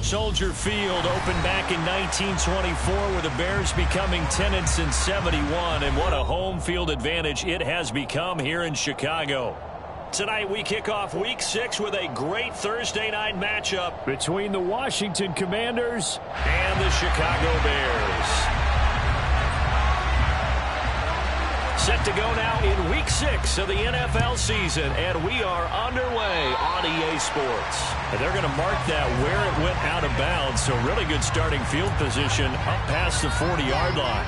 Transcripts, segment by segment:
Soldier Field opened back in 1924 with the Bears becoming tenants in 71, and what a home field advantage it has become here in Chicago. Tonight we kick off Week 6 with a great Thursday night matchup between the Washington Commanders and the Chicago Bears. Set to go now in Week 6 of the NFL season, and we are underway on EA Sports. And they're going to mark that where it went out of bounds, so really good starting field position up past the 40-yard line.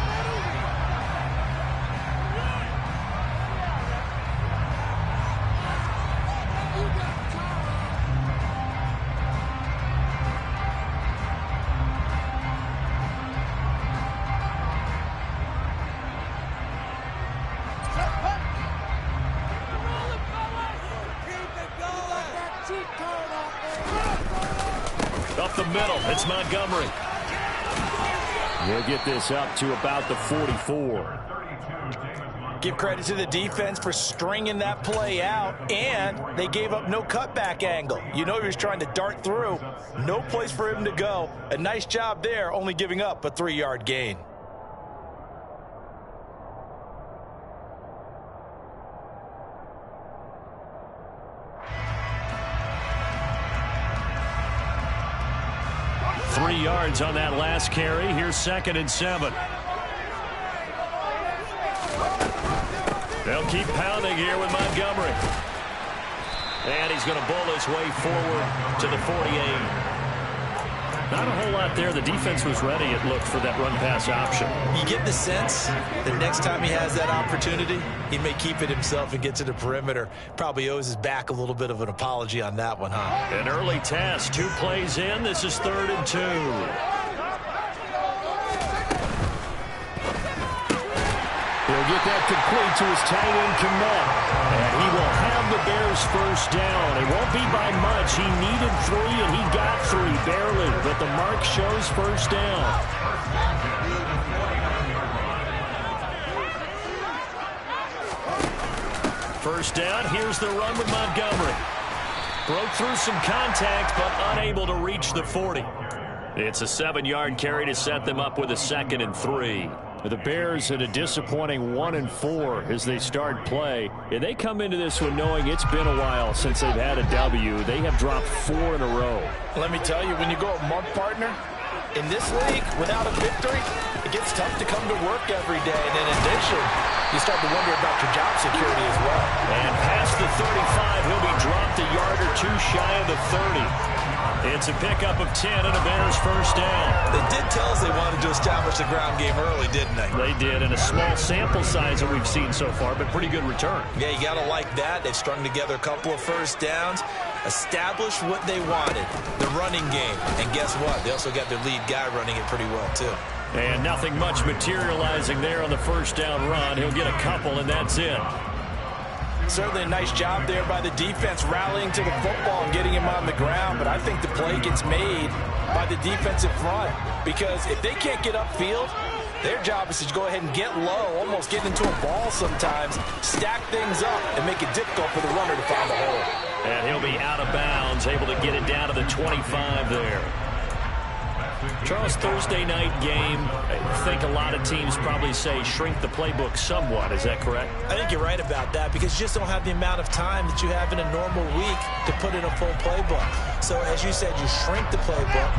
Up the middle, it's Montgomery. We'll get this up to about the 44. Give credit to the defense for stringing that play out, and they gave up no cutback angle. You know he was trying to dart through. No place for him to go. A nice job there, only giving up a 3-yard gain. Yards on that last carry. Here's 2nd and 7. They'll keep pounding here with Montgomery. And he's going to bull his way forward to the 48. Not a whole lot there. The defense was ready, it looked, for that run-pass option. You get the sense that next time he has that opportunity, he may keep it himself and get to the perimeter. Probably owes his back a little bit of an apology on that one, huh? An early task. 2 plays in. This is 3rd and 2. He'll get that complete to his tight end, Kmet. And he will have the Bears first down. It won't be by much. He needed 3, and he got 3, barely. But the mark shows first down. First down. Here's the run with Montgomery. Broke through some contact, but unable to reach the 40. It's a 7-yard carry to set them up with a 2nd and 3. The Bears at a disappointing 1-4 as they start play. And they come into this one knowing it's been a while since they've had a W. They have dropped 4 in a row. Let me tell you, when you go a month, partner, in this league, without a victory, it gets tough to come to work every day. And in addition, you start to wonder about your job security as well. And past the 35, he'll be dropped a yard or 2 shy of the 30. It's a pickup of 10 and a Bears first down. They did tell us they wanted to establish the ground game early, didn't they? They did, and a small sample size that we've seen so far, but pretty good return. Yeah, you got to like that. They've strung together a couple of first downs, established what they wanted, the running game. And guess what? They also got their lead guy running it pretty well, too. And nothing much materializing there on the first down run. He'll get a couple, and that's it. Certainly a nice job there by the defense rallying to the football and getting him on the ground, but I think the play gets made by the defensive front because if they can't get upfield, their job is to go ahead and get low, almost get into a ball sometimes, stack things up, and make it difficult for the runner to find a hole. And he'll be out of bounds, able to get it down to the 25 there. Charles, Thursday night game, I think a lot of teams probably say shrink the playbook somewhat. Is that correct? I think you're right about that because you just don't have the amount of time that you have in a normal week to put in a full playbook. So as you said, you shrink the playbook,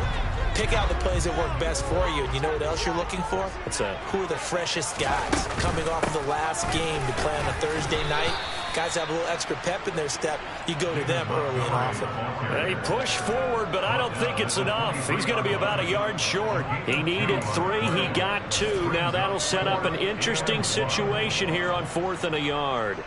pick out the plays that work best for you. And you know what else you're looking for? What's that? Who are the freshest guys coming off of the last game to play on a Thursday night? Guys have a little extra pep in their step. You go to them early and often. They push forward, but I don't think it's enough. He's going to be about a yard short. He needed 3. He got 2. Now that'll set up an interesting situation here on 4th and a yard.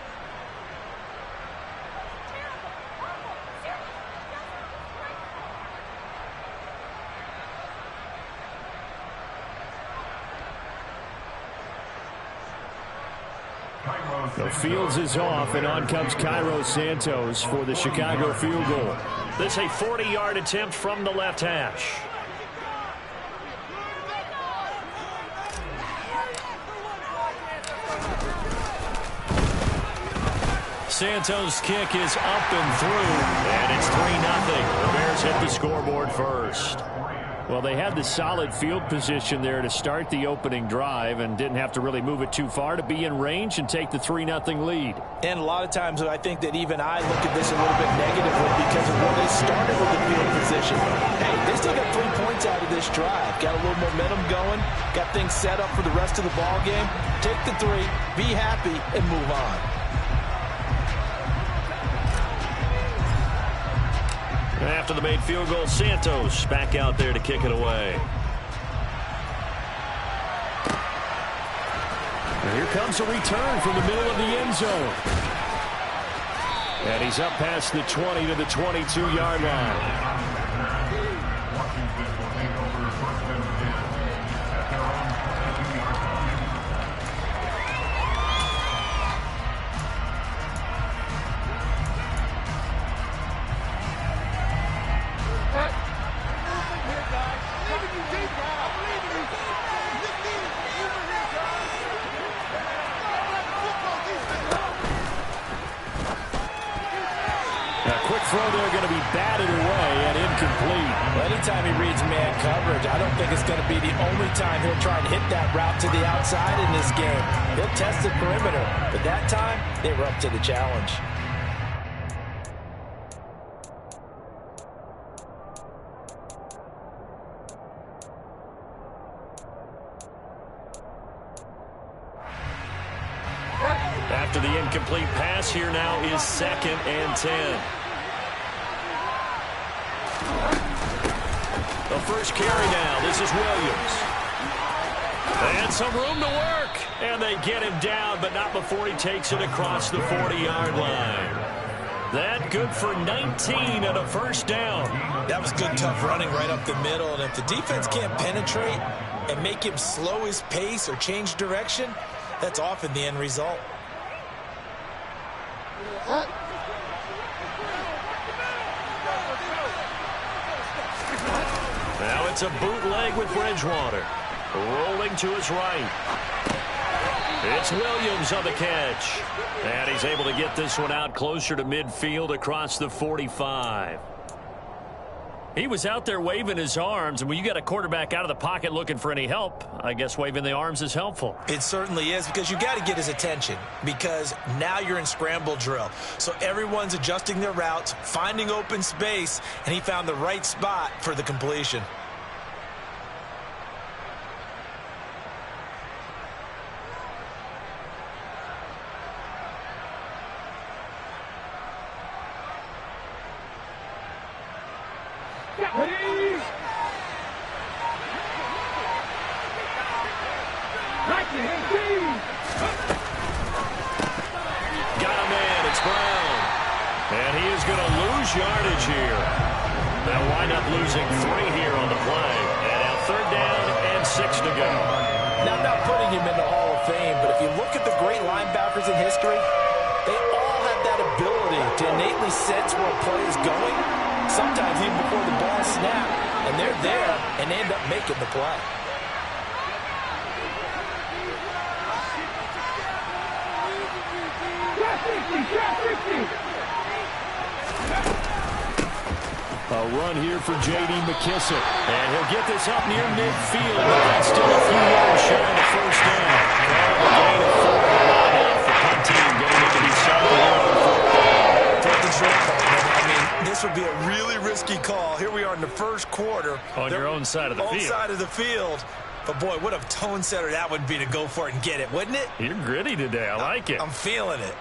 The Fields is off, and on comes Cairo Santos for the Chicago field goal. This is a 40-yard attempt from the left hash. Santos' kick is up and through, and it's 3-0. The Bears hit the scoreboard first. Well, they had the solid field position there to start the opening drive and didn't have to really move it too far to be in range and take the 3-0 lead. And a lot of times I think that even I look at this a little bit negatively because of where they started with the field position. Hey, they still got 3 points out of this drive. Got a little momentum going. Got things set up for the rest of the ball game. Take the 3, be happy, and move on. After the made field goal, Santos back out there to kick it away. And here comes a return from the middle of the end zone. And he's up past the 20 to the 22-yard line. Throw there going to be batted away and incomplete. Well, anytime he reads man coverage, I don't think it's going to be the only time he'll try and hit that route to the outside in this game. He'll test the perimeter, but that time they were up to the challenge. After the incomplete pass, here now is 2nd and 10. The first carry now. This is Williams. And some room to work. And they get him down, but not before he takes it across the 40-yard line. That good for 19 and a first down. That was good, tough running right up the middle. And if the defense can't penetrate and make him slow his pace or change direction, that's often the end result. Now it's a bootleg with Bridgewater. Rolling to his right. It's Williams on the catch. And he's able to get this one out closer to midfield across the 45. He was out there waving his arms, and when you got a quarterback out of the pocket looking for any help, I guess waving the arms is helpful. It certainly is, because you got to get his attention, because now you're in scramble drill. So everyone's adjusting their routes, finding open space, and he found the right spot for the completion. Yardage here. They'll wind up losing 3 here on the play. And now 3rd down and 6 to go. Now, I'm not putting him in the Hall of Fame, but if you look at the great linebackers in history, they all have that ability to innately sense where a play is going, sometimes even before the ball snaps, and they're there and end up making the play. A run here for J.D. McKissick. And he'll get this up near midfield, but that's still a few yards shy of the first down. A gain of 4 on the line out for punt team, getting it to be 7 on 4th down. Take the short cut, man. I mean, this would be a really risky call. Here we are in the first quarter. On your own side of the field. Own side of the field. But, boy, what a tone setter that would be to go for it and get it, wouldn't it? You're gritty today. I like it. I'm feeling it.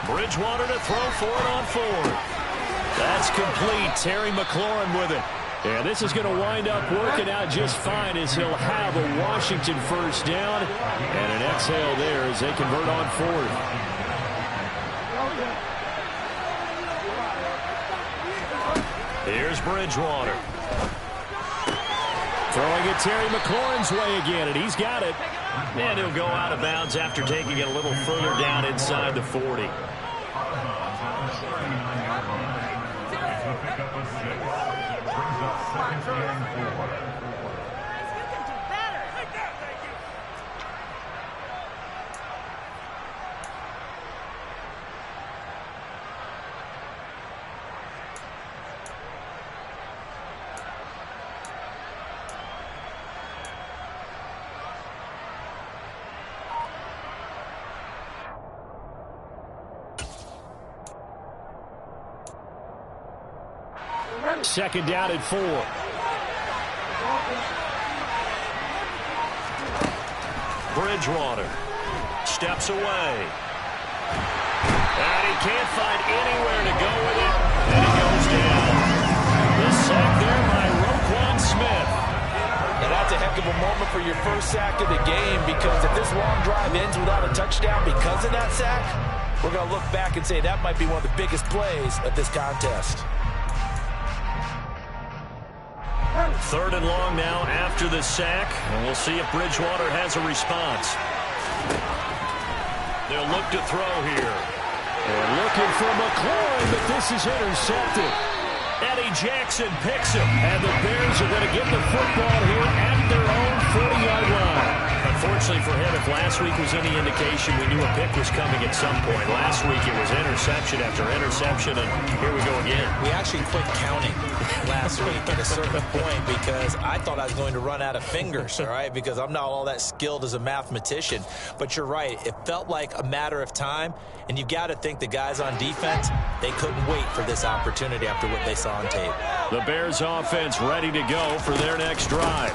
Bridgewater to throw for it on 4th. That's complete. Terry McLaurin with it. And this is going to wind up working out just fine as he'll have a Washington first down. And an exhale there as they convert on 4th. Here's Bridgewater. Throwing it Terry McLaurin's way again, and he's got it. And he'll go out of bounds after taking it a little further down inside the 40. Second down at 4. Bridgewater steps away. And he can't find anywhere to go with it. And he goes down. The sack there by Roquan Smith. And that's a heck of a moment for your first sack of the game, because if this long drive ends without a touchdown because of that sack, we're going to look back and say that might be one of the biggest plays of this contest. Third and long now after the sack, and we'll see if Bridgewater has a response. They'll look to throw here. They're looking for McLaurin, but this is intercepted. Eddie Jackson picks him. And the Bears are going to get the football here at their own 40-yard line. Unfortunately for him, if last week was any indication, we knew a pick was coming at some point. Last week it was interception after interception, and here we go again. We actually quit counting last week at a certain point because I thought I was going to run out of fingers, all right, because I'm not all that skilled as a mathematician. But you're right. It felt like a matter of time, and you've got to think the guys on defense, they couldn't wait for this opportunity after what they saw on tape. The Bears offense ready to go for their next drive.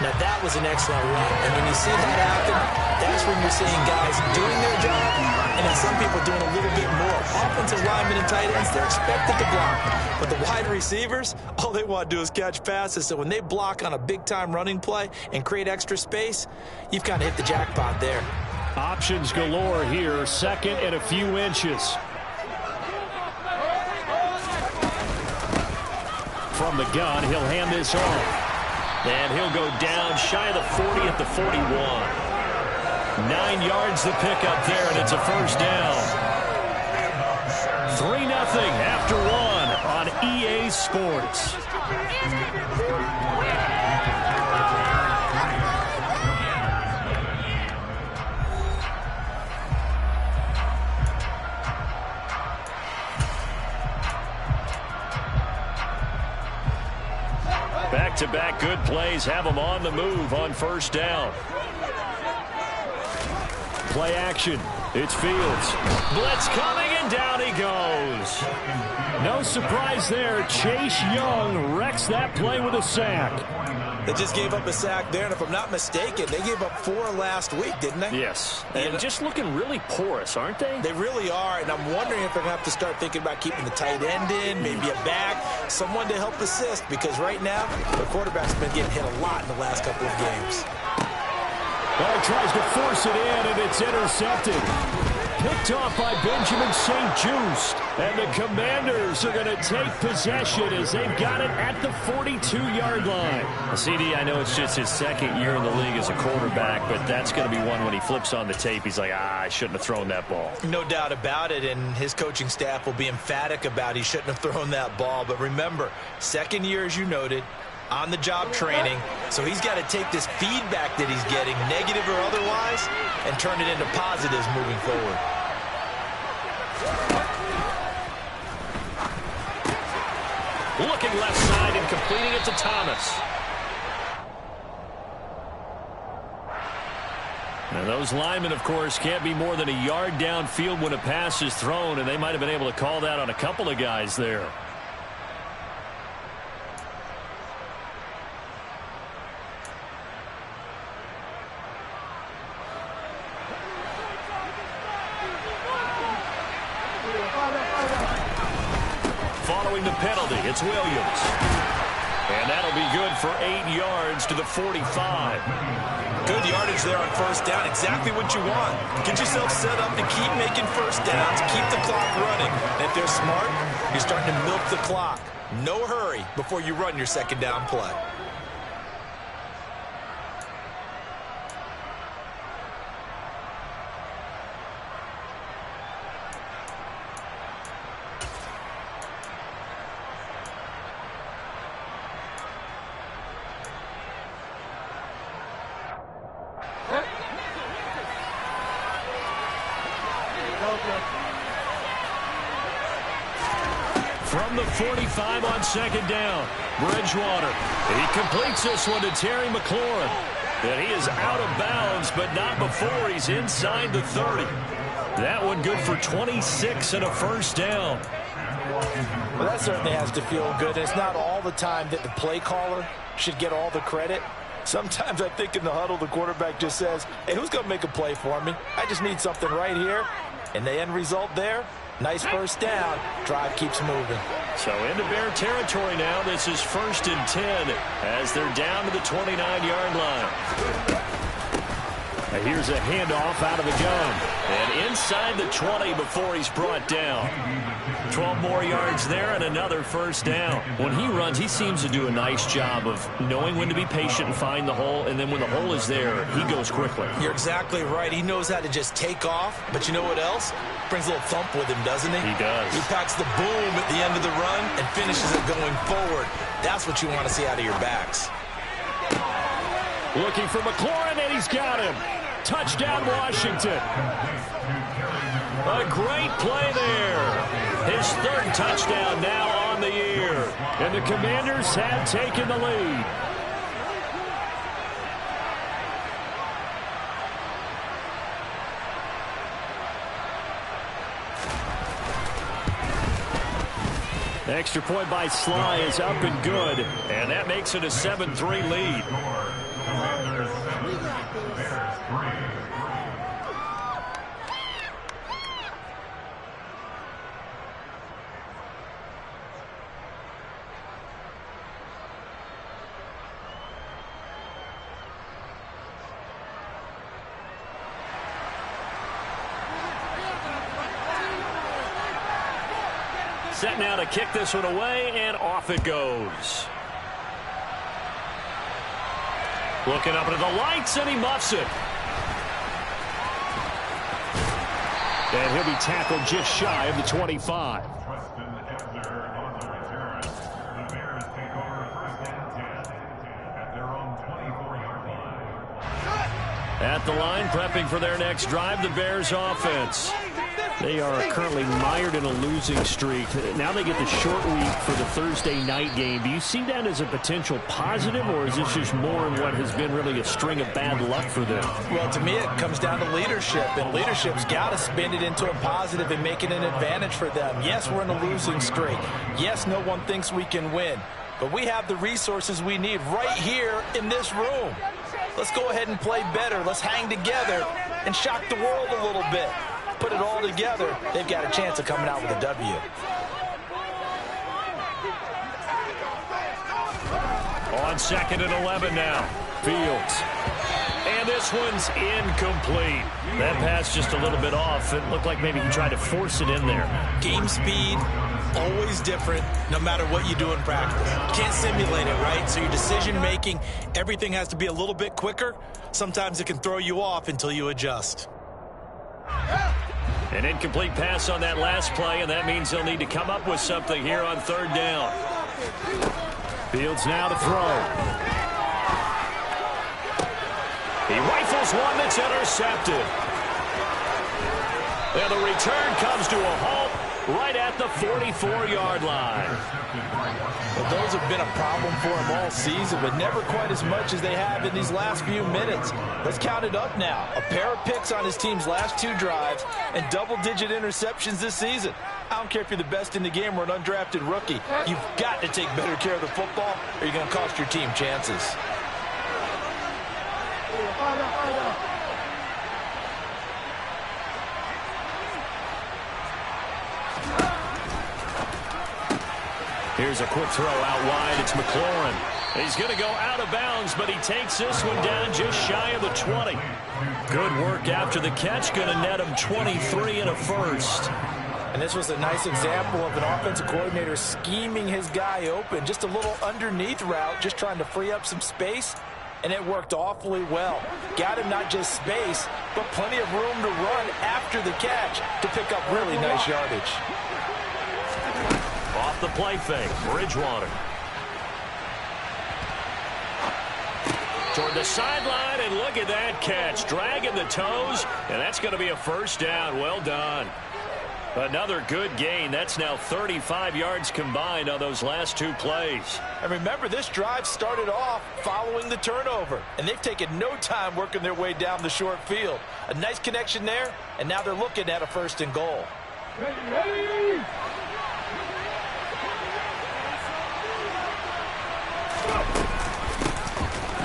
Now, that was an excellent run. And when you see that happen, that's when you're seeing guys doing their job and then some people doing a little bit more. Offensive linemen and tight ends, they're expected to block. But the wide receivers, all they want to do is catch passes. So when they block on a big-time running play and create extra space, you've kind of hit the jackpot there. Options galore here, second and a few inches. From the gun, he'll hand this off. And he'll go down shy of the 40 at the 41. 9 yards the pickup there, and it's a first down. 3-0 after 1 on EA Sports. Back-to-back good plays have them on the move on first down. Play action. It's Fields. Blitz coming, and down he goes. No surprise there. Chase Young wrecks that play with a sack. They just gave up a sack there, and if I'm not mistaken, they gave up 4 last week, didn't they? Yes, and just looking really porous, aren't they? They really are, and I'm wondering if they're going to have to start thinking about keeping the tight end in, maybe a back, someone to help assist, because right now, the quarterback's been getting hit a lot in the last couple of games. Well, he tries to force it in, and it's intercepted. Picked off by Benjamin St. Just. And the Commanders are going to take possession as they've got it at the 42-yard line. CD, I know it's just his second year in the league as a quarterback, but that's going to be one when he flips on the tape. He's like, I shouldn't have thrown that ball. No doubt about it, and his coaching staff will be emphatic about he shouldn't have thrown that ball. But remember, second year, as you noted, on-the-job training, so he's got to take this feedback that he's getting, negative or otherwise, and turn it into positives moving forward. Looking left side and completing it to Thomas. And those linemen, of course, can't be more than a yard downfield when a pass is thrown, and they might have been able to call that on a couple of guys there. Following the penalty, it's Williams. And that'll be good for 8 yards to the 45. Good yardage there on first down. Exactly what you want. Get yourself set up to keep making first downs, keep the clock running. And if they're smart, You're starting to milk the clock. No hurry before you run your second down play. From the 45 on second down, Bridgewater. He completes this one to Terry McLaurin. And he is out of bounds, but not before he's inside the 30. That one good for 26 and a first down. Well, that certainly has to feel good. It's not all the time that the play caller should get all the credit. Sometimes I think in the huddle, the quarterback just says, hey, who's going to make a play for me? I just need something right here. And the end result there, nice first down. Drive keeps moving. So into Bear territory now. This is 1st and 10 as they're down to the 29-yard line. And here's a handoff out of the gun. And inside the 20 before he's brought down. 12 more yards there and another first down. When he runs, he seems to do a nice job of knowing when to be patient and find the hole. And then when the hole is there, he goes quickly. You're exactly right. He knows how to just take off. But you know what else? Brings a little thump with him, doesn't he? He does. He packs the boom at the end of the run and finishes it going forward. That's what you want to see out of your backs. Looking for McLaurin, and he's got him. Touchdown, Washington. A great play there. His 3rd touchdown now on the year. And the Commanders have taken the lead. Extra point by Sly is up and good. And that makes it a 7-3 lead. Set now to kick this one away, and off it goes. Looking up into the lights, and he muffs it. And he'll be tackled just shy of the 25. At the line, prepping for their next drive, the Bears offense. They are currently mired in a losing streak. Now they get the short week for the Thursday night game. Do you see that as a potential positive, or is this just more in what has been really a string of bad luck for them? Well, to me, it comes down to leadership, and leadership's got to spin it into a positive and make it an advantage for them. Yes, we're in a losing streak. Yes, no one thinks we can win, but we have the resources we need right here in this room. Let's go ahead and play better. Let's hang together and shock the world a little bit. Put it all together, they've got a chance of coming out with a W. On 2nd and 11 now. Fields. And this one's incomplete. That pass just a little bit off. It looked like maybe he tried to force it in there. Game speed, always different, no matter what you do in practice. Can't simulate it, right? So your decision-making, everything has to be a little bit quicker. Sometimes it can throw you off until you adjust. An incomplete pass on that last play, and that means they'll need to come up with something here on 3rd down. Fields now to throw. He rifles one that's intercepted. And the return comes to a halt right at the 44-yard line. Well, those have been a problem for him all season, but never quite as much as they have in these last few minutes. Let's count it up now. A pair of picks on his team's last 2 drives and double-digit interceptions this season. I don't care if you're the best in the game or an undrafted rookie. You've got to take better care of the football or you're going to cost your team chances. Here's a quick throw out wide. It's McLaurin. He's going to go out of bounds, but he takes this one down just shy of the 20. Good work after the catch. Going to net him 23 and a first. And this was a nice example of an offensive coordinator scheming his guy open. Just a little underneath route, just trying to free up some space, and it worked awfully well. Got him not just space, but plenty of room to run after the catch to pick up really nice yardage. Off the play fake, Bridgewater. Toward the sideline, and look at that catch. Dragging the toes, and that's going to be a first down. Well done. Another good gain. That's now 35 yards combined on those last two plays. And remember, this drive started off following the turnover, and they've taken no time working their way down the short field. A nice connection there, and now they're looking at a 1st and goal. Ready.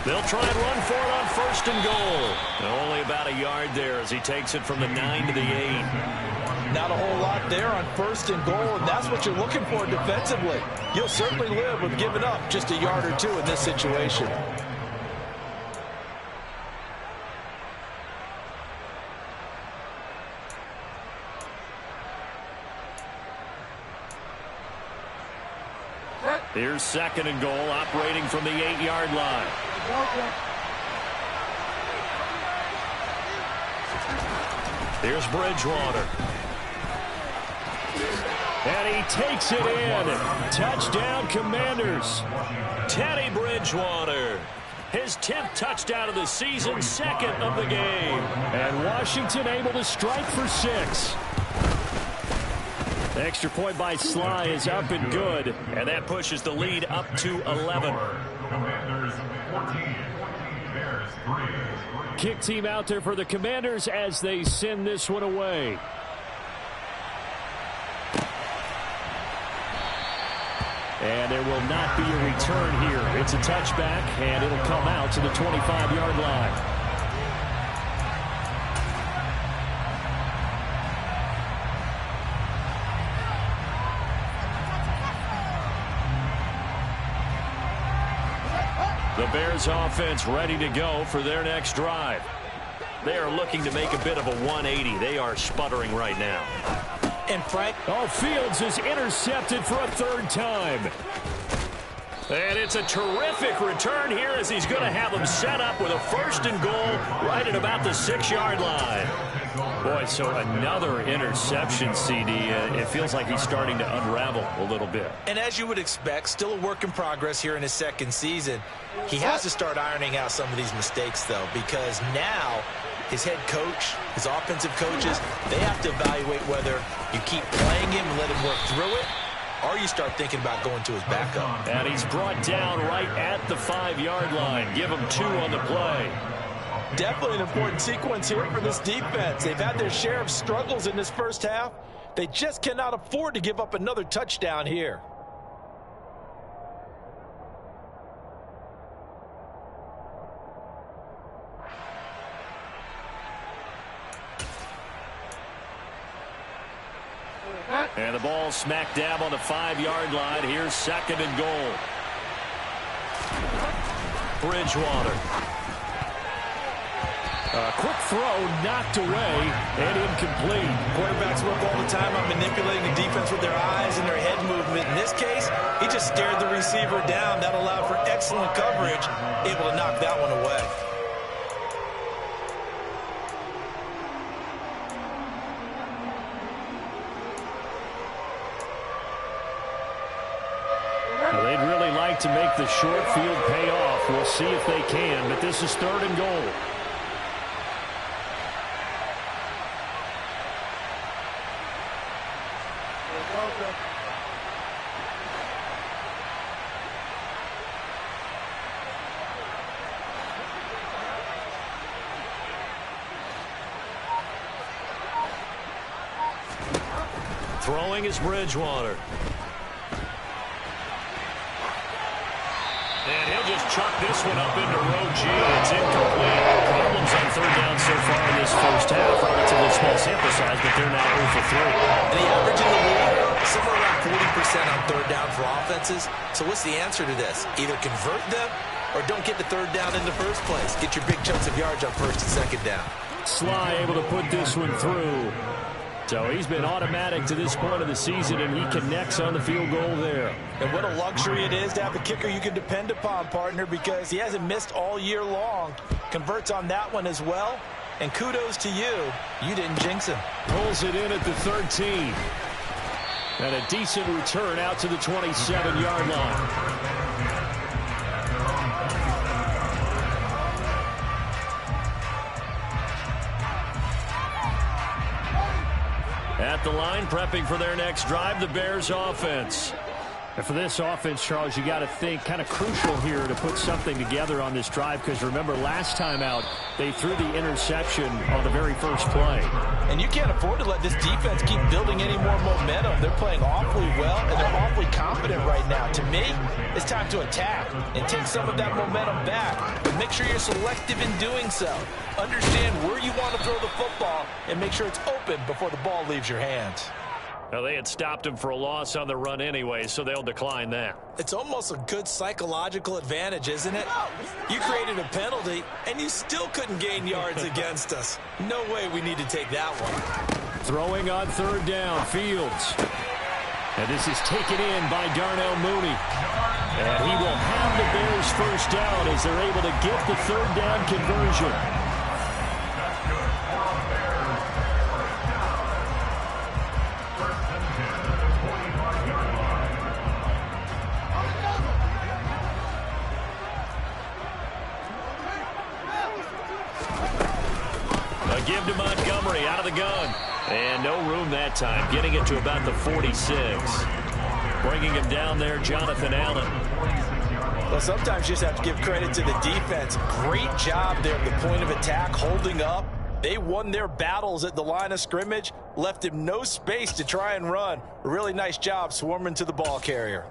They'll try and run for it on 1st and goal. Only about a yard there as he takes it from the 9 to the 8. Not a whole lot there on 1st and goal, and that's what you're looking for defensively. You'll certainly live with giving up just a yard or two in this situation. Here's 2nd and goal, operating from the 8-yard line. Here's Bridgewater. And he takes it in. Touchdown, Commanders. Teddy Bridgewater. His 10th touchdown of the season, 2nd of the game. And Washington able to strike for 6. The extra point by Sly is up and good. And that pushes the lead up to 11. Commanders 14, Bears 3. Kick team out there for the Commanders as they send this one away. And there will not be a return here. It's a touchback, and it'll come out to the 25-yard line. The Bears offense ready to go for their next drive. They are looking to make a bit of a 180. They are sputtering right now. And Frank, Fields is intercepted for a 3rd time. And it's a terrific return here as he's going to have them set up with a 1st and goal right at about the 6-yard line. Boy, so another interception, CD. It feels like he's starting to unravel a little bit. and as you would expect, still a work in progress here in his 2nd season. He has to start ironing out some of these mistakes, though, because now his head coach, his offensive coaches, they have to evaluate whether you keep playing him and let him work through it, or you start thinking about going to his backup. And he's brought down right at the 5-yard line. Give him 2 on the play. Definitely an important sequence here for this defense. They've had their share of struggles in this first half. They just cannot afford to give up another touchdown here. And the ball smack dab on the 5-yard line. Here's 2nd and goal. Bridgewater. A quick throw knocked away and incomplete. Quarterbacks work all the time on manipulating the defense with their eyes and their head movement. In this case, he just stared the receiver down. That allowed for excellent coverage, able to knock that one away. They'd really like to make the short field pay off. We'll see if they can, but this is 3rd and goal. Throwing is Bridgewater. And he'll just chuck this one up into row G. It's incomplete. Problems on 3rd down so far in this first half. Relatively small sample size, but they're now 0 for 3. And the average in the league, somewhere around 40% on 3rd down for offenses. So what's the answer to this? Either convert them or don't get the 3rd down in the first place. Get your big chunks of yards on 1st and 2nd down. Sly able to put this one through. So he's been automatic to this point of the season, and he connects on the field goal there. And what a luxury it is to have a kicker you can depend upon, partner, because he hasn't missed all year long. Converts on that one as well. And kudos to you. You didn't jinx him. Pulls it in at the 13. And a decent return out to the 27-yard line. At the line, prepping for their next drive, the Bears offense. And for this offense, Charles, you got to think kind of crucial here to put something together on this drive, because remember last time out they threw the interception on the very first play. And you can't afford to let this defense keep building any more momentum. They're playing awfully well, and they're awfully confident right now. To me, it's time to attack and take some of that momentum back. But make sure you're selective in doing so. Understand where you want to throw the football and make sure it's open before the ball leaves your hands. Well, they had stopped him for a loss on the run anyway, so they'll decline that. It's almost a good psychological advantage, isn't it? You created a penalty, and you still couldn't gain yards against us. No way we need to take that one. Throwing on third down, Fields. And this is taken in by Darnell Mooney. And he will have the Bears first down as they're able to get the third down conversion. Give to Montgomery out of the gun. And no room that time. Getting it to about the 46. Bringing him down there, Jonathan Allen. Well, sometimes you just have to give credit to the defense. Great job there at the point of attack, holding up. They won their battles at the line of scrimmage, left him no space to try and run. A really nice job swarming to the ball carrier.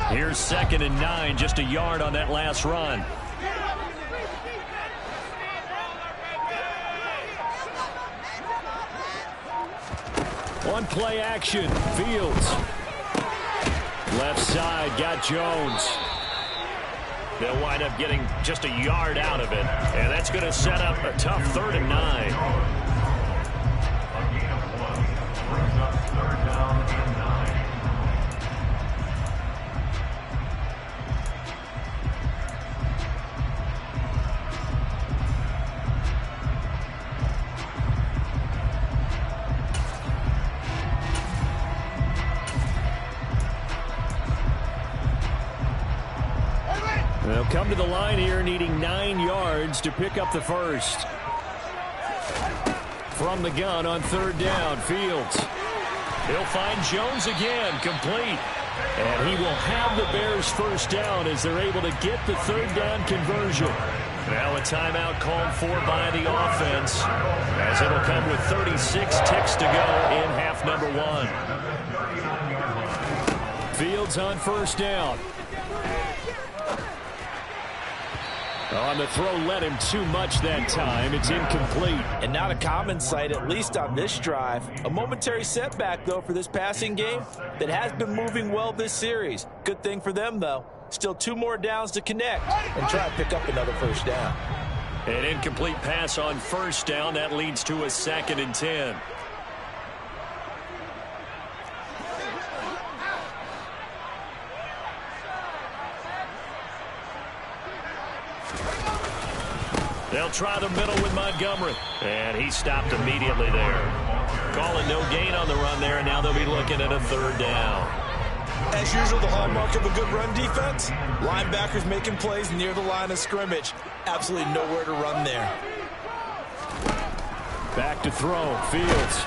Here's 2nd and 9, just a yard on that last run. One play action, Fields. Left side, got Jones. They'll wind up getting just a yard out of it, and that's going to set up a tough 3rd and 9. They'll come to the line here needing 9 yards to pick up the first. From the gun on 3rd down, Fields. He'll find Jones again, complete. And he will have the Bears first down as they're able to get the 3rd down conversion. Now a timeout called for by the offense, as it'll come with 36 ticks to go in half number 1. Fields on first down. On the throw, led him too much that time. It's incomplete. And not a common sight, at least on this drive. A momentary setback, though, for this passing game that has been moving well this series. Good thing for them, though. Still 2 more downs to connect and try to pick up another first down. An incomplete pass on first down. That leads to a 2nd and 10. They'll try the middle with Montgomery. And he stopped immediately there. Calling no gain on the run there, and now they'll be looking at a 3rd down. As usual, the hallmark of a good run defense, linebackers making plays near the line of scrimmage. Absolutely nowhere to run there. Back to throw, Fields.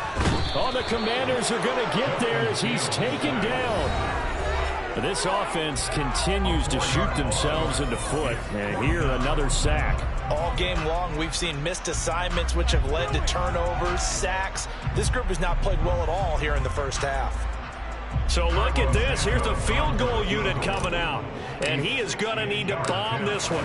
Oh, the Commanders are going to get there as he's taken down. This offense continues to shoot themselves in the foot. And here, another sack. All game long, we've seen missed assignments, which have led to turnovers, sacks. This group has not played well at all here in the first half. So look at this. Here's the field goal unit coming out. And he is going to need to bomb this one.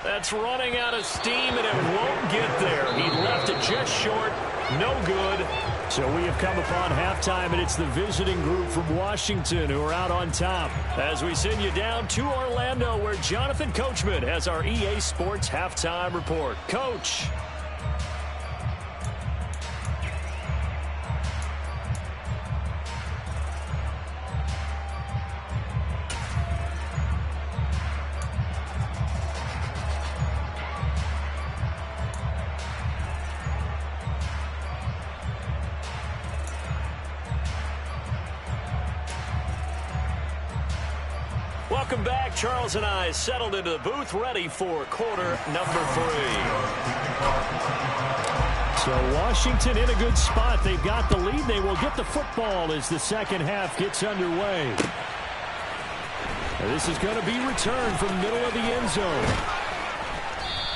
That's running out of steam, and it won't get there. He left it just short, No good. So we have come upon halftime, and it's the visiting group from Washington who are out on top. As we send you down to Orlando, where Jonathan Coachman has our EA Sports halftime report. Coach. Welcome back. Charles and I settled into the booth, ready for quarter number 3. So Washington in a good spot. They've got the lead. They will get the football as the second half gets underway. This is going to be returned from the middle of the end zone.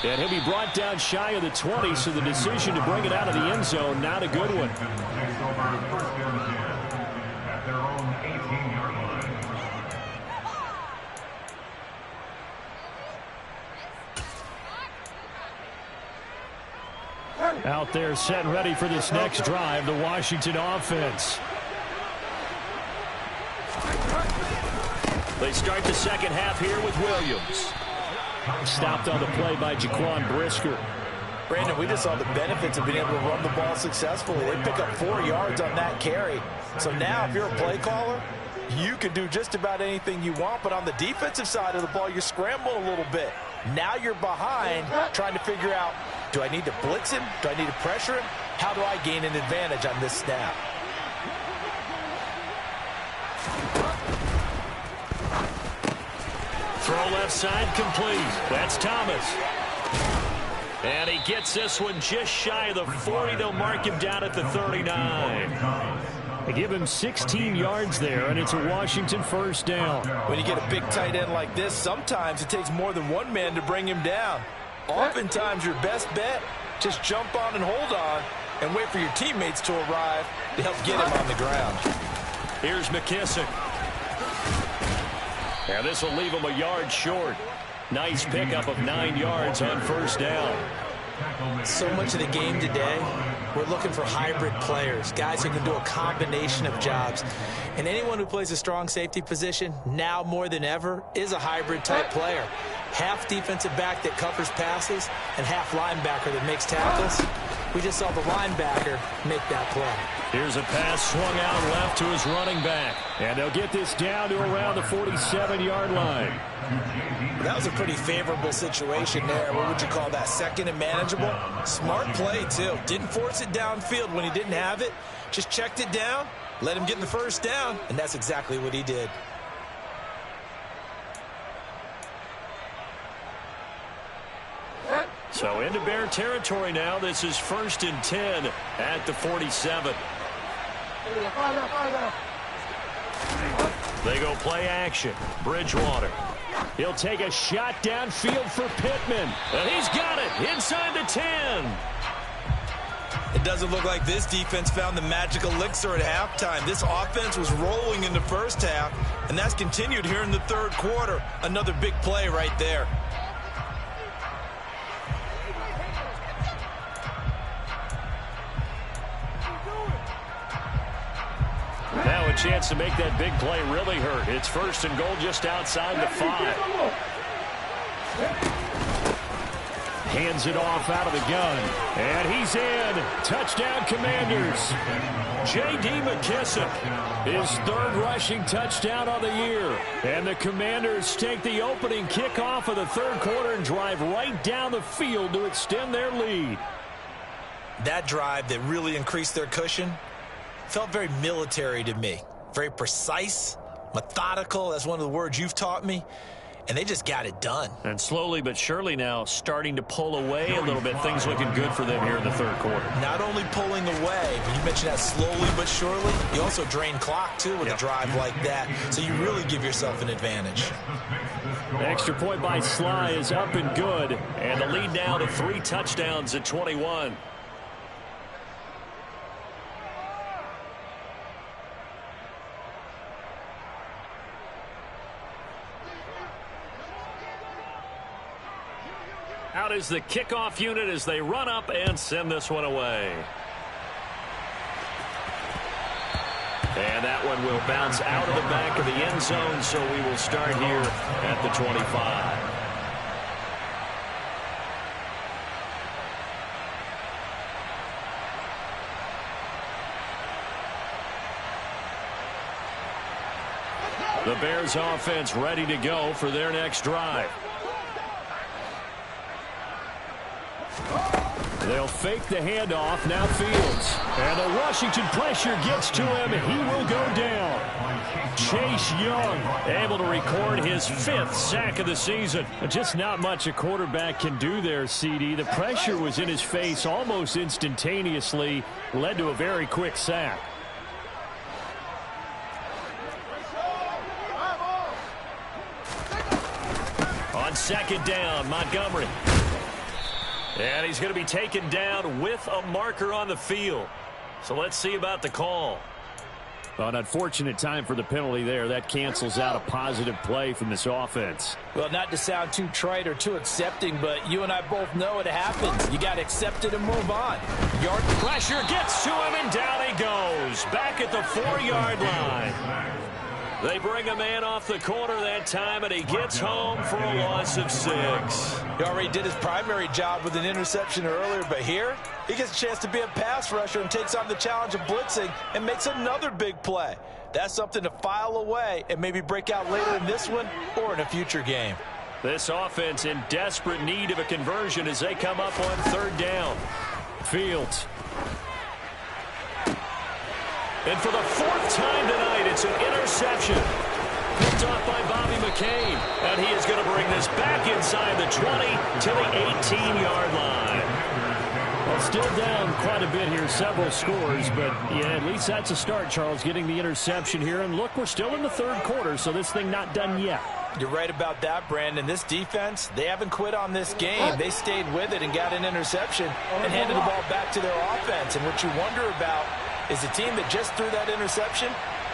And he'll be brought down shy of the 20, so the decision to bring it out of the end zone, not a good one. At their own 18-yard line. Out there set and ready for this next drive, the Washington offense. They start the second half here with Williams. Stopped on the play by Jaquan Brisker. Brandon, we just saw the benefits of being able to run the ball successfully. They pick up 4 yards on that carry. So now if you're a play caller, you can do just about anything you want. But on the defensive side of the ball, you scramble a little bit. Now you're behind trying to figure out, do I need to blitz him? Do I need to pressure him? How do I gain an advantage on this snap? Throw left side complete. That's Thomas. And he gets this one just shy of the 40. They'll mark him down at the 39. They give him 16 yards there, and it's a Washington first down. When you get a big tight end like this, sometimes it takes more than one man to bring him down. Oftentimes, your best bet, just jump on and hold on and wait for your teammates to arrive to help get him on the ground. Here's McKissick. And this will leave him a yard short. Nice pickup of 9 yards on first down. So much of the game today, we're looking for hybrid players, guys who can do a combination of jobs. And anyone who plays a strong safety position, now more than ever, is a hybrid-type player. Half defensive back that covers passes and half linebacker that makes tackles. We just saw the linebacker make that play. Here's a pass swung out left to his running back. And they'll get this down to around the 47-yard line. That was a pretty favorable situation there. What would you call that? Second and manageable? Smart play, too. Didn't force it downfield when he didn't have it. Just checked it down, let him get in the first down, and that's exactly what he did. So into Bear territory now. This is 1st and 10 at the 47. They go play action. Bridgewater. He'll take a shot downfield for Pittman. And he's got it inside the 10. It doesn't look like this defense found the magic elixir at halftime. This offense was rolling in the first half, and that's continued here in the third quarter. Another big play right there. Now a chance to make that big play really hurt. It's 1st and goal just outside the 5. Hands it off out of the gun. And he's in. Touchdown, Commanders. J.D. McKissick, his 3rd rushing touchdown of the year. And the Commanders take the opening kickoff of the third quarter and drive right down the field to extend their lead. That drive that really increased their cushion felt very military to me. Very precise, methodical. That's one of the words you've taught me. And they just got it done. And slowly but surely now starting to pull away a little bit. Things looking good for them here in the third quarter. Not only pulling away, but you mentioned that slowly but surely. You also drain clock, too, with a drive like that. So you really give yourself an advantage. Extra point by Sly is up and good. And the lead now to 3 touchdowns at 21. Out is the kickoff unit as they run up and send this one away. And that one will bounce out of the back of the end zone, so we will start here at the 25. The Bears offense ready to go for their next drive. They'll fake the handoff. Now Fields. And the Washington pressure gets to him. He will go down. Chase Young able to record his 5th sack of the season. Just not much a quarterback can do there, CD. The pressure was in his face almost instantaneously. Led to a very quick sack. On second down, Montgomery. And he's going to be taken down with a marker on the field. So let's see about the call. An unfortunate time for the penalty there. That cancels out a positive play from this offense. Well, not to sound too trite or too accepting, but you and I both know it happens. You got to accept it and move on. Yard pressure gets to him, and down he goes. Back at the 4-yard line. They bring a man off the corner that time, and he gets home for a loss of 6. He already did his primary job with an interception earlier, but here he gets a chance to be a pass rusher and takes on the challenge of blitzing and makes another big play. That's something to file away and maybe break out later in this one or in a future game. This offense in desperate need of a conversion as they come up on 3rd down. Fields. And for the 4th time tonight, it's an interception. Picked off by Bobby McCain. And he is going to bring this back inside the 20 to the 18-yard line. Well, still down quite a bit here, several scores, but yeah, at least that's a start, Charles, getting the interception here. And look, we're still in the 3rd quarter, so this thing not done yet. You're right about that, Brandon. This defense, they haven't quit on this game. They stayed with it and got an interception and handed the ball back to their offense. And what you wonder about is a team that just threw that interception,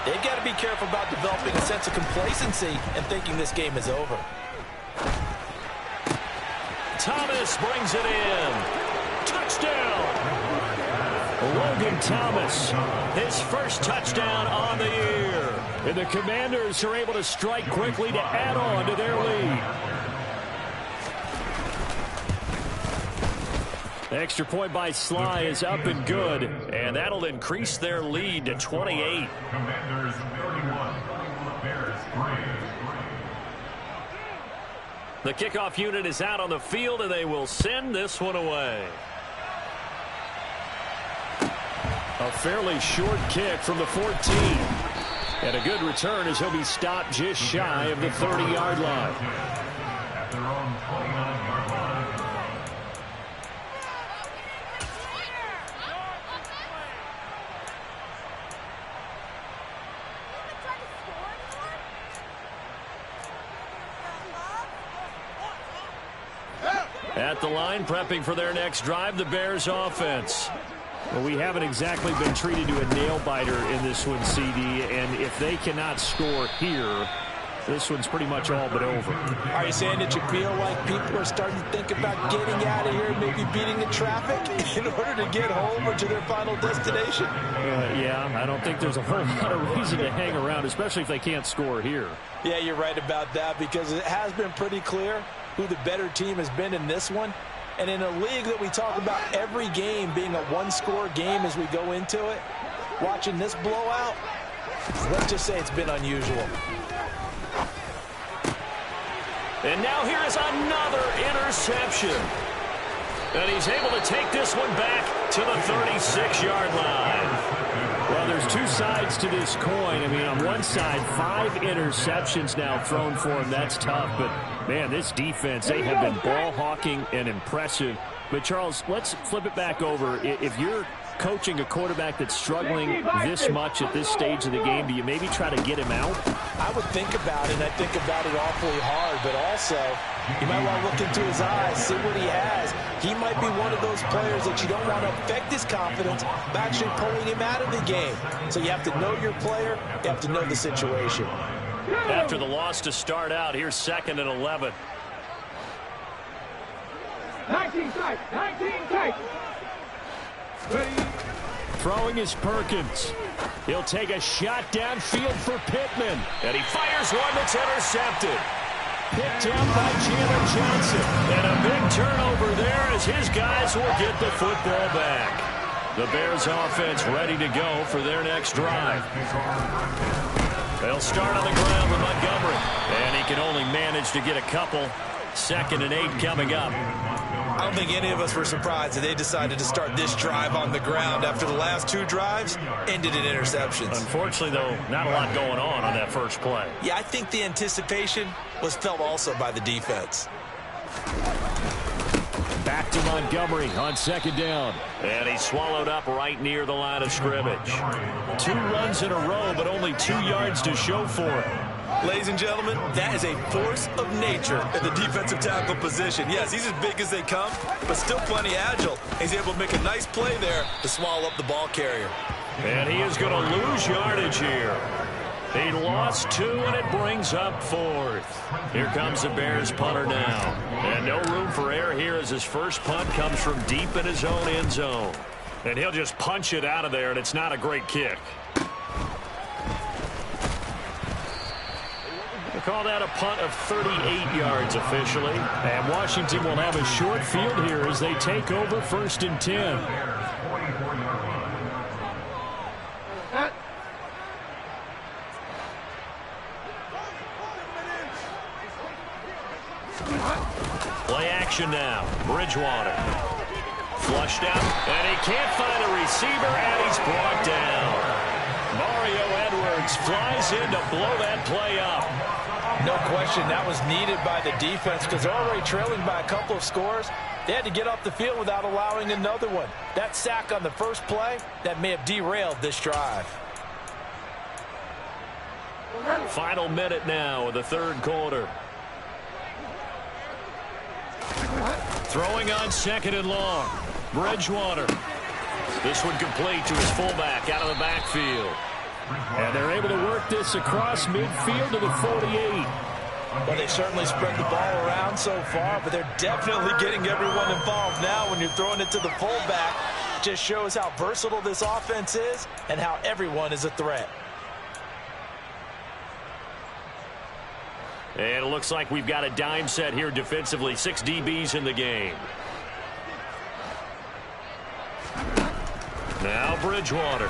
they've got to be careful about developing a sense of complacency and thinking this game is over. Thomas brings it in. Touchdown. Logan Thomas. His first touchdown on the year. And the Commanders are able to strike quickly to add on to their lead. The extra point by Sly is up and good. And that'll increase their lead to 28. Commanders 31, Bears 3. The kickoff unit is out on the field, and they will send this one away. A fairly short kick from the 14. And a good return as he'll be stopped just shy of the 30-yard line. At their own 29-yard line. At the line, prepping for their next drive, the Bears offense. Well, we haven't exactly been treated to a nail-biter in this one, CD, and if they cannot score here, this one's pretty much all but over. Are you saying that you feel like people are starting to think about getting out of here, maybe beating the traffic in order to get home or to their final destination? Yeah, I don't think there's a whole lot of reason to hang around, especially if they can't score here. Yeah, you're right about that, because it has been pretty clear who the better team has been in this one. And in a league that we talk about every game being a one-score game as we go into it, watching this blowout, let's just say it's been unusual. And now here is another interception. And he's able to take this one back to the 36-yard line. Well, there's two sides to this coin. I mean, on one side, 5 interceptions now thrown for him. That's tough. But, man, this defense, they have been ball hawking and impressive. But, Charles, let's flip it back over. If you're coaching a quarterback that's struggling this much at this stage of the game, do you maybe try to get him out? I would think about it, and I think about it awfully hard. But also, you might want to look into his eyes, see what he has. He might be one of those players that you don't want to affect his confidence by actually pulling him out of the game. So you have to know your player. You have to know the situation. After the loss to start out, here's 2nd and 11. 19 tight. Throwing is Perkins. He'll take a shot downfield for Pittman. And he fires one that's intercepted. Picked out by Chandler Johnson. And a big turnover there as his guys will get the football back. The Bears offense ready to go for their next drive. They'll start on the ground with Montgomery. And he can only manage to get a couple. 2nd and 8 coming up. I don't think any of us were surprised that they decided to start this drive on the ground after the last 2 drives ended in interceptions. Unfortunately, though, not a lot going on that first play. Yeah, I think the anticipation was felt also by the defense. Back to Montgomery on 2nd down. And he's swallowed up right near the line of scrimmage. 2 runs in a row, but only 2 yards to show for it. Ladies and gentlemen, that is a force of nature at the defensive tackle position. Yes, he's as big as they come, but still plenty agile. He's able to make a nice play there to swallow up the ball carrier. And he is going to lose yardage here. He lost 2, and it brings up 4th. Here comes the Bears punter now. And no room for error here as his first punt comes from deep in his own end zone. And he'll just punch it out of there, and it's not a great kick. They call that a punt of 38 yards officially. And Washington will have a short field here as they take over 1st and 10. Play action now. Bridgewater. Flushed out, and he can't find a receiver, and he's brought down. Mario Edwards flies in to blow that play up. No question that was needed by the defense because they're already trailing by a couple of scores. They had to get off the field without allowing another one. That sack on the first play, that may have derailed this drive. Final minute now of the 3rd quarter. Throwing on 2nd and long. Bridgewater. This one complete to his fullback out of the backfield. And they're able to work this across midfield to the 48. Well, they certainly spread the ball around so far, but they're definitely getting everyone involved now when you're throwing it to the fullback. It just shows how versatile this offense is and how everyone is a threat. And it looks like we've got a dime set here defensively. 6 DBs in the game. Now Bridgewater.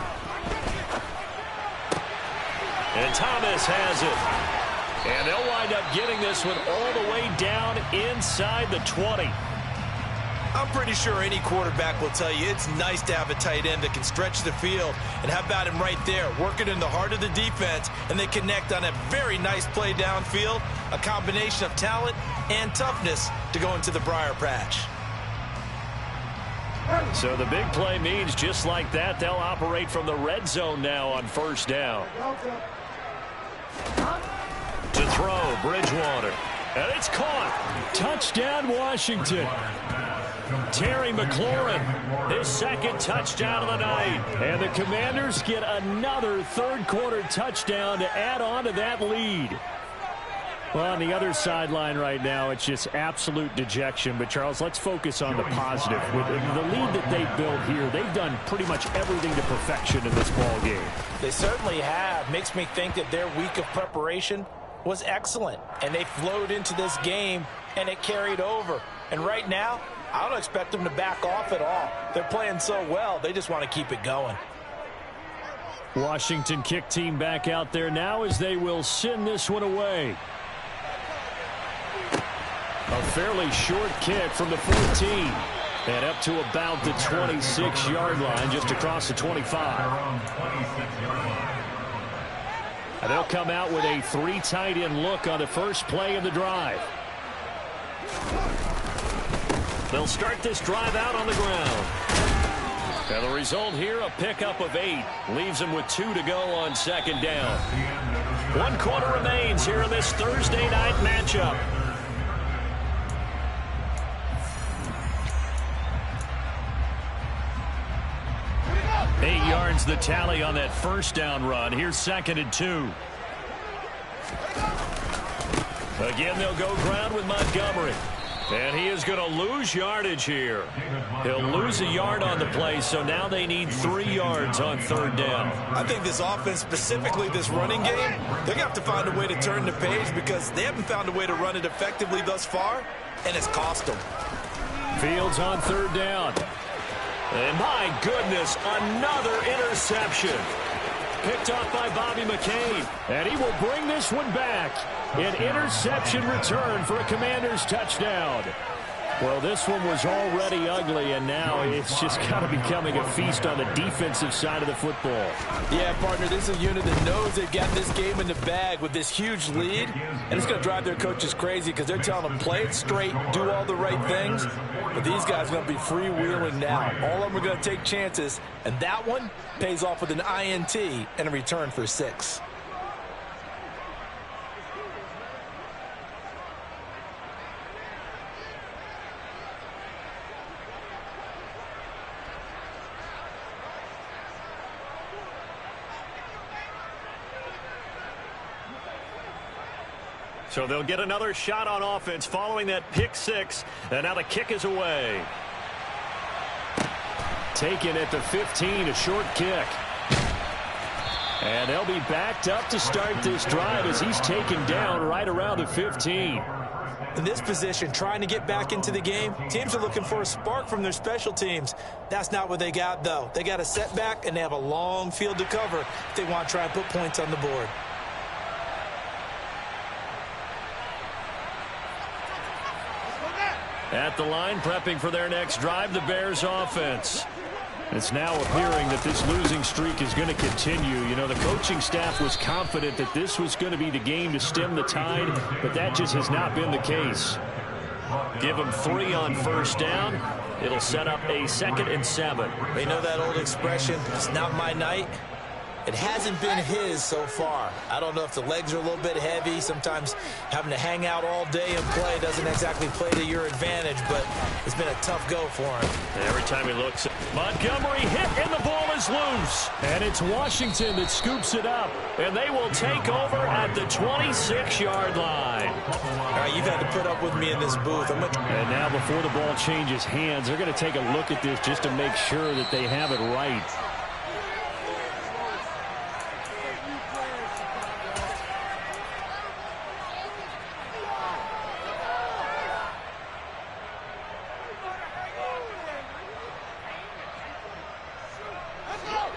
And Thomas has it. And they'll wind up getting this one all the way down inside the 20. I'm pretty sure any quarterback will tell you it's nice to have a tight end that can stretch the field. And how about him right there, working in the heart of the defense, and they connect on a very nice play downfield, a combination of talent and toughness to go into the briar patch. So the big play means just like that, they'll operate from the red zone now on 1st down. To throw, Bridgewater. And it's caught. Touchdown, Washington. Terry McLaurin, his 2nd touchdown of the night. And the Commanders get another 3rd quarter touchdown to add on to that lead. Well, on the other sideline right now, it's just absolute dejection. But, Charles, let's focus on the positive. With the lead that they built here, they've done pretty much everything to perfection in this ball game. They certainly have. Makes me think that their week of preparation was excellent. And they flowed into this game, and it carried over. And right now, I don't expect them to back off at all. They're playing so well, they just want to keep it going. Washington kick team back out there now as they will send this one away. A fairly short kick from the 14. And up to about the 26-yard line, just across the 25. And they'll come out with a 3 tight end look on the first play of the drive. They'll start this drive out on the ground. And the result here, a pickup of 8. Leaves them with 2 to go on 2nd down. 1 quarter remains here in this Thursday night matchup. Eight yards the tally on that first down run. Here's 2nd and 2. Again, they'll go ground with Montgomery. And he is going to lose yardage here. He'll lose a yard on the play, so now they need 3 yards on 3rd down. I think this offense, specifically this running game, they're going to have to find a way to turn the page because they haven't found a way to run it effectively thus far, and it's cost them. Fields on 3rd down. And my goodness, another interception. Picked off by Bobby McCain. And he will bring this one back. An interception return for a Commanders touchdown. Well, this one was already ugly, and now it's just kind of becoming a feast on the defensive side of the football. Yeah, partner, this is a unit that knows they've got this game in the bag with this huge lead, and it's going to drive their coaches crazy because they're telling them play it straight, do all the right things, but these guys are going to be freewheeling now. All of them are going to take chances, and that one pays off with an INT and a return for 6. So they'll get another shot on offense following that pick 6. And now the kick is away. Taken at the 15, a short kick. And they'll be backed up to start this drive as he's taken down right around the 15. In this position, trying to get back into the game, teams are looking for a spark from their special teams. That's not what they got, though. They got a setback, and they have a long field to cover if they want to try and put points on the board. At the line, prepping for their next drive, the Bears offense. It's now appearing that this losing streak is going to continue. You know, the coaching staff was confident that this was going to be the game to stem the tide, but that just has not been the case. Give them 3 on 1st down. It'll set up a 2nd and 7. They know that old expression, it's not my night. It hasn't been his so far. I don't know if the legs are a little bit heavy. Sometimes having to hang out all day and play doesn't exactly play to your advantage, but it's been a tough go for him. Every time he looks, Montgomery hit, and the ball is loose. And it's Washington that scoops it up. And they will take over at the 26-yard line. All right, you've had to put up with me in this booth. And now before the ball changes hands, they're going to take a look at this just to make sure that they have it right.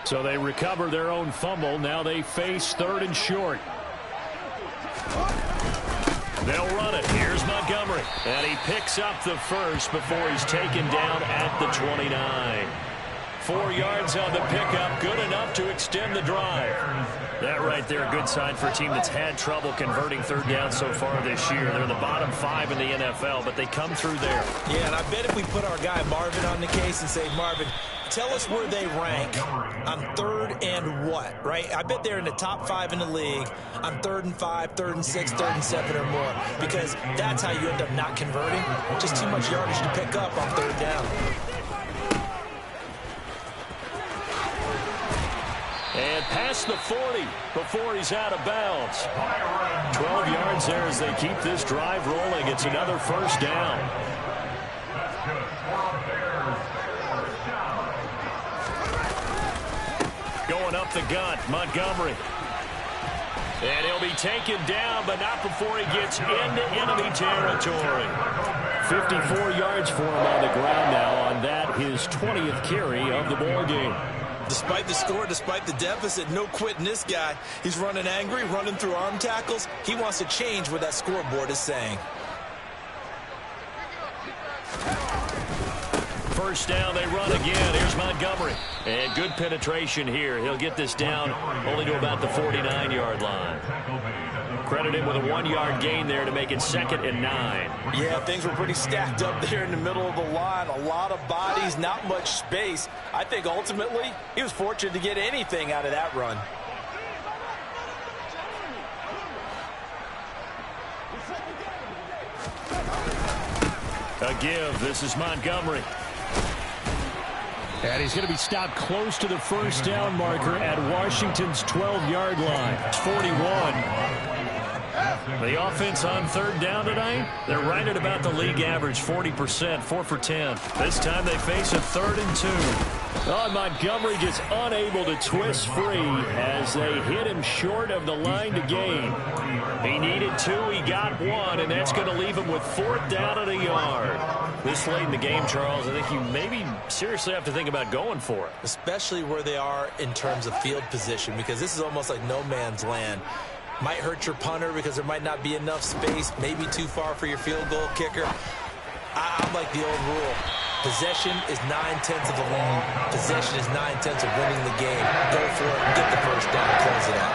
So they recover their own fumble. Now they face 3rd and short. They'll run it. Here's Montgomery. And he picks up the first before he's taken down at the 29. 4 yards on the pickup. Good enough to extend the drive. That right there, a good sign for a team that's had trouble converting 3rd down so far this year. They're in the bottom 5 in the NFL, but they come through there. Yeah, and I bet if we put our guy Marvin on the case and say, Marvin, tell us where they rank on 3rd and what, right? I bet they're in the top 5 in the league on 3rd and 5, 3rd and 6, 3rd and 7 or more, because that's how you end up not converting. Just too much yardage to pick up on 3rd down. And past the 40 before he's out of bounds. 12 yards there as they keep this drive rolling. It's another 1st down. Going up the gut, Montgomery. And he'll be taken down, but not before he gets into enemy territory. 54 yards for him on the ground now on that, his 20th carry of the ball game. Despite the score, despite the deficit, no quitting this guy. He's running angry, running through arm tackles. He wants to change what that scoreboard is saying. 1st down, they run again. Here's Montgomery. And good penetration here. He'll get this down only to about the 49-yard line. Credit him with a 1-yard gain there to make it 2nd and 9. Yeah, things were pretty stacked up there in the middle of the line. A lot of bodies, not much space. I think ultimately he was fortunate to get anything out of that run. A give. This is Montgomery. And he's going to be stopped close to the 1st down marker at Washington's 12-yard line. It's 41. The offense on third down tonight, they're right at about the league average, 40%, 4 for 10. This time they face a 3rd and 2. Oh, Montgomery just unable to twist free as they hit him short of the line to gain. He needed 2, he got 1, and that's going to leave him with 4th down and a yard. This late in the game, Charles, I think you maybe seriously have to think about going for it. Especially where they are in terms of field position, because this is almost like no man's land. Might hurt your punter because there might not be enough space, maybe too far for your field goal kicker. I'm like the old rule. Possession is 9/10 of the game. Possession is 9/10 of winning the game. Go for it, get the first down, close it out.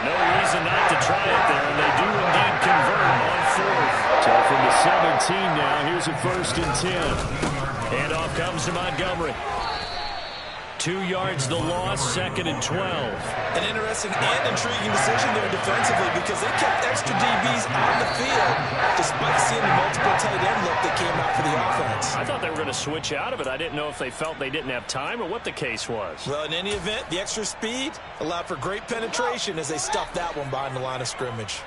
No reason not to try it there, and they do indeed convert on 4th. So from the 17 now, here's a 1st and 10. And off comes to Montgomery. 2 yards the loss, 2nd and 12. An interesting and intriguing decision there defensively because they kept extra DBs on the field despite seeing the multiple tight end look that came out for the offense. I thought they were going to switch out of it. I didn't know if they felt they didn't have time or what the case was. Well, in any event, the extra speed allowed for great penetration as they stuffed that one behind the line of scrimmage.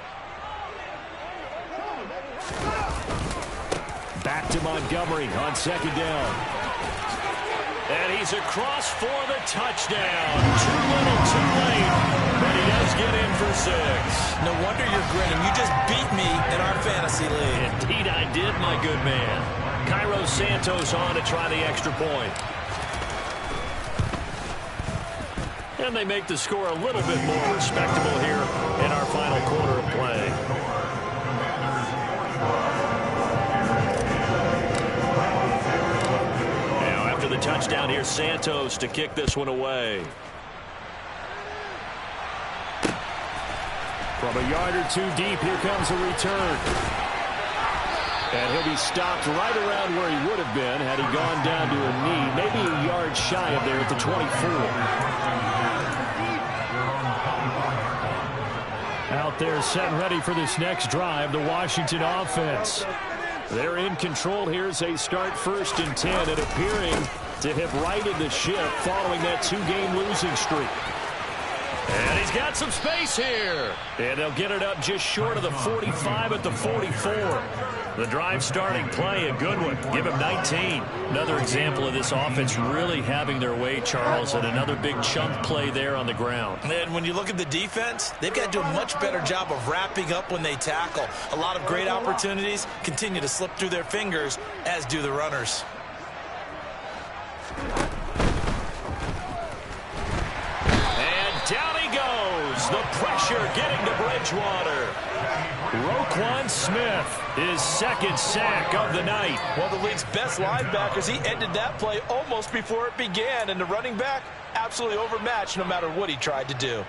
Back to Montgomery on 2nd down. And he's across for the touchdown. Too little, too late. But he does get in for 6. No wonder you're grinning. You just beat me in our fantasy league. Indeed I did, my good man. Cairo Santos on to try the extra point. And they make the score a little bit more respectable here in our final quarter of play. The touchdown here, Santos to kick this one away. From a yard or 2 deep, here comes a return. And he'll be stopped right around where he would have been had he gone down to a knee, maybe a yard shy of there at the 24. Out there set and ready for this next drive, the Washington offense. They're in control here as they start 1st and 10 and appearing to have righted the ship following that 2-game losing streak. And he's got some space here. And they'll get it up just short of the 45 at the 44. The drive starting play, a good one. Give him 19. Another example of this offense really having their way, Charles, and another big chunk play there on the ground. And when you look at the defense, they've got to do a much better job of wrapping up when they tackle. A lot of great opportunities continue to slip through their fingers, as do the runners. And down he goes. The pressure getting to Bridgewater. Roquan Smith, his 2nd sack of the night. One of the league's best linebackers, he ended that play almost before it began, and the running back absolutely overmatched no matter what he tried to do.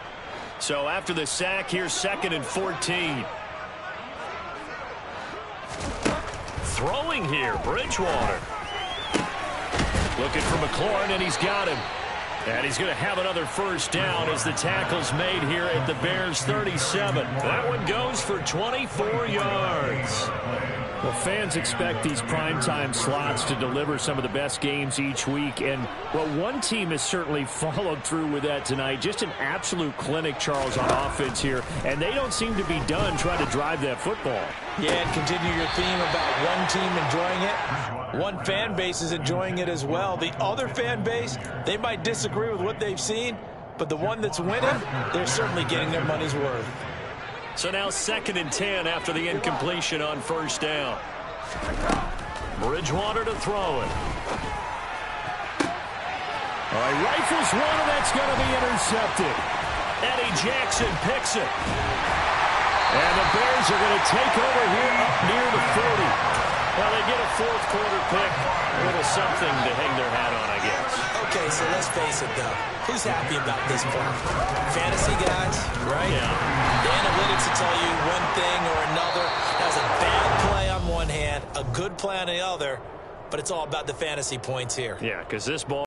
So after the sack, here's 2nd and 14. Throwing here, Bridgewater. Looking for McLaurin, and he's got him. And he's going to have another 1st down as the tackle's made here at the Bears' 37. That one goes for 24 yards. Well, fans expect these primetime slots to deliver some of the best games each week. And, well, one team has certainly followed through with that tonight. Just an absolute clinic, Charles, on offense here. And they don't seem to be done trying to drive that football. Yeah, and continue your theme about one team enjoying it. One fan base is enjoying it as well. The other fan base, they might disagree with what they've seen, but the one that's winning, they're certainly getting their money's worth. So now 2nd and 10 after the incompletion on 1st down. Bridgewater to throw it. All right, rifles one, and that's going to be intercepted. Eddie Jackson picks it. And the Bears are going to take over here up near the 40. Well, they get a 4th quarter pick. A little something to hang their hat on, I guess. Okay, so let's face it, though. Who's happy about this play? Fantasy guys, right? Yeah. The analytics will tell you one thing or another. That was a bad play on one hand, a good play on the other, but it's all about the fantasy points here. Yeah, because this ball